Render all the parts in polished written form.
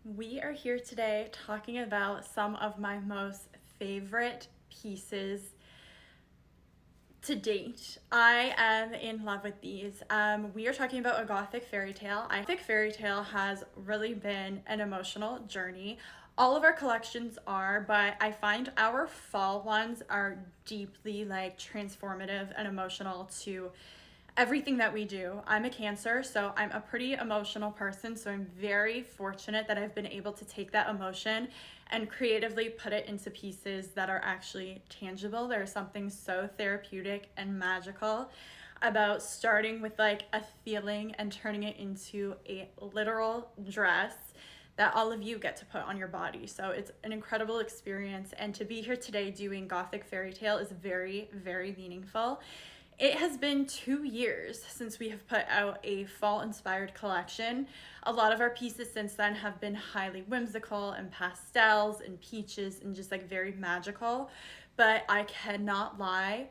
We are here today talking about some of my most favorite pieces to date. I am in love with these. We are talking about a gothic fairy tale. Gothic fairy tale has really been an emotional journey. All of our collections are, but I find our fall ones are deeply transformative and emotional to everything that we do. I'm a Cancer, so I'm a pretty emotional person, so I'm very fortunate that I've been able to take that emotion and creatively put it into pieces that are actually tangible. There's something so therapeutic and magical about starting with like a feeling and turning it into a literal dress that all of you get to put on your body. So it's an incredible experience, and to be here today doing Gothic Fairy Tale is very, very meaningful. It has been 2 years since we have put out a fall inspired collection. A lot of our pieces since then have been highly whimsical and pastels and peaches and just like very magical. But I cannot lie,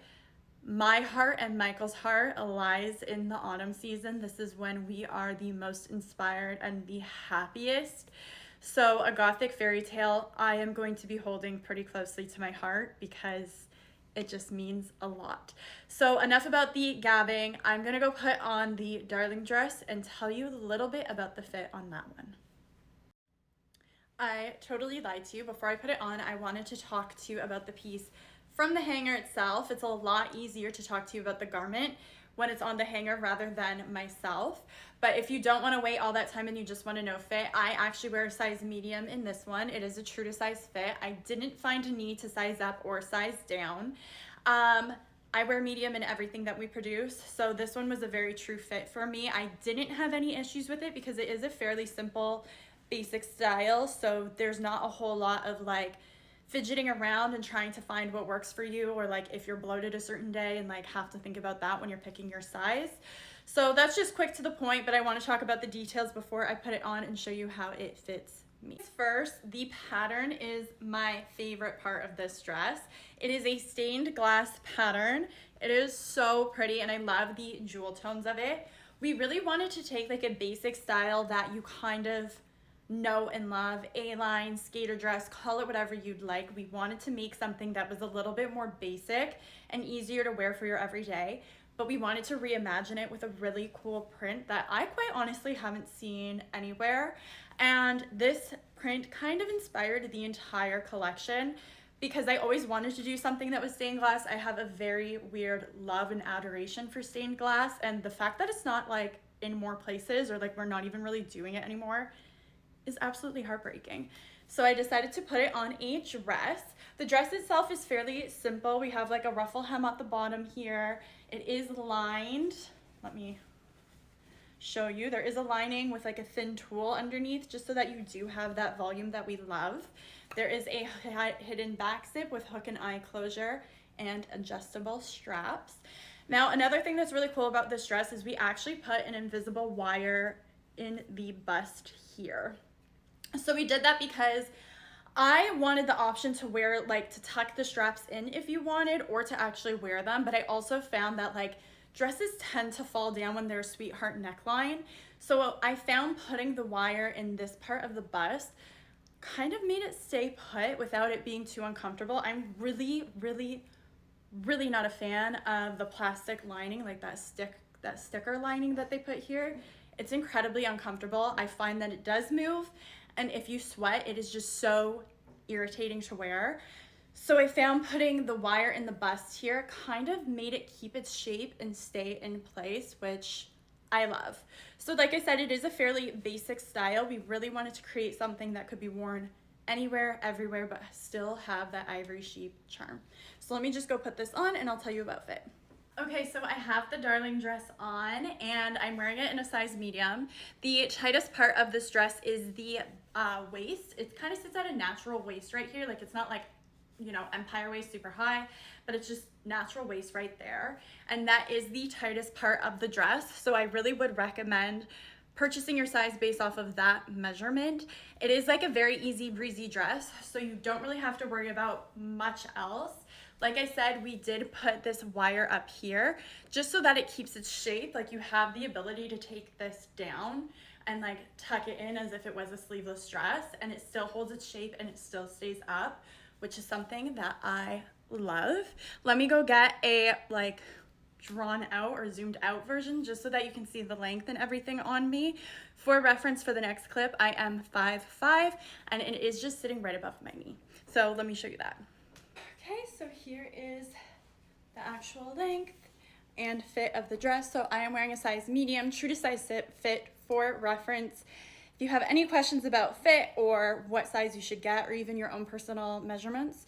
my heart and Michael's heart lies in the autumn season. This is when we are the most inspired and the happiest. So a Gothic fairy tale I am going to be holding pretty closely to my heart because it just means a lot. So enough about the gabbing. I'm gonna go put on the darling dress and tell you a little bit about the fit on that one. I totally lied to you. Before I put it on, I wanted to talk to you about the piece from the hanger itself. It's a lot easier to talk to you about the garment when it's on the hanger rather than myself. But if you don't want to wait all that time and you just want to know fit, I actually wear a size medium in this one. It is a true to size fit. I didn't find a need to size up or size down. I wear medium in everything that we produce, so this one was a very true fit for me. I didn't have any issues with it because it is a fairly simple, basic style, so there's not a whole lot of like fidgeting around and trying to find what works for you, or like if you're bloated a certain day and like have to think about that when you're picking your size. So that's just quick to the point, but I want to talk about the details before I put it on and show you how it fits me. First, the pattern is my favorite part of this dress. It is a stained glass pattern. It is so pretty and I love the jewel tones of it. We really wanted to take like a basic style that you kind of know and love, A-line, skater dress, call it whatever you'd like. We wanted to make something that was a little bit more basic and easier to wear for your everyday, but we wanted to reimagine it with a really cool print that I quite honestly haven't seen anywhere. And this print kind of inspired the entire collection because I always wanted to do something that was stained glass. I have a very weird love and adoration for stained glass, and the fact that it's not like in more places, or like we're not even really doing it anymore, is absolutely heartbreaking. So I decided to put it on a dress. The dress itself is fairly simple. We have like a ruffle hem at the bottom here. It is lined. Let me show you. There is a lining with like a thin tulle underneath just so that you do have that volume that we love. There is a hidden back zip with hook and eye closure and adjustable straps. Now, another thing that's really cool about this dress is we actually put an invisible wire in the bust here. So we did that because I wanted the option to wear, like, to tuck the straps in if you wanted, or to actually wear them. But I also found that like dresses tend to fall down when they're a sweetheart neckline. So I found putting the wire in this part of the bust kind of made it stay put without it being too uncomfortable. I'm really, really, really not a fan of the plastic lining, like that sticker lining that they put here. It's incredibly uncomfortable. I find that it does move, and if you sweat, it is just so irritating to wear. So I found putting the wire in the bust here kind of made it keep its shape and stay in place, which I love. So like I said, it is a fairly basic style. We really wanted to create something that could be worn anywhere, everywhere, but still have that ivory chic charm. So let me just go put this on and I'll tell you about fit. Okay, so I have the darling dress on and I'm wearing it in a size medium. The tightest part of this dress is the waist. It kind of sits at a natural waist right here. Like it's not like, you know, empire waist super high, but it's just natural waist right there. And that is the tightest part of the dress. So I really would recommend purchasing your size based off of that measurement. It is like a very easy breezy dress, so you don't really have to worry about much else. Like I said, we did put this wire up here just so that it keeps its shape. Like you have the ability to take this down and like tuck it in as if it was a sleeveless dress, and it still holds its shape and it still stays up, which is something that I love. Let me go get a like drawn out or zoomed out version just so that you can see the length and everything on me. For reference for the next clip, I am 5'5", and it is just sitting right above my knee. So let me show you that. Okay, so here is the actual length and fit of the dress. So I am wearing a size medium, true to size fit for reference. If you have any questions about fit or what size you should get, or even your own personal measurements,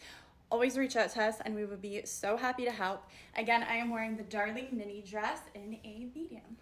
always reach out to us and we would be so happy to help. Again, I am wearing the Darling mini dress in a medium.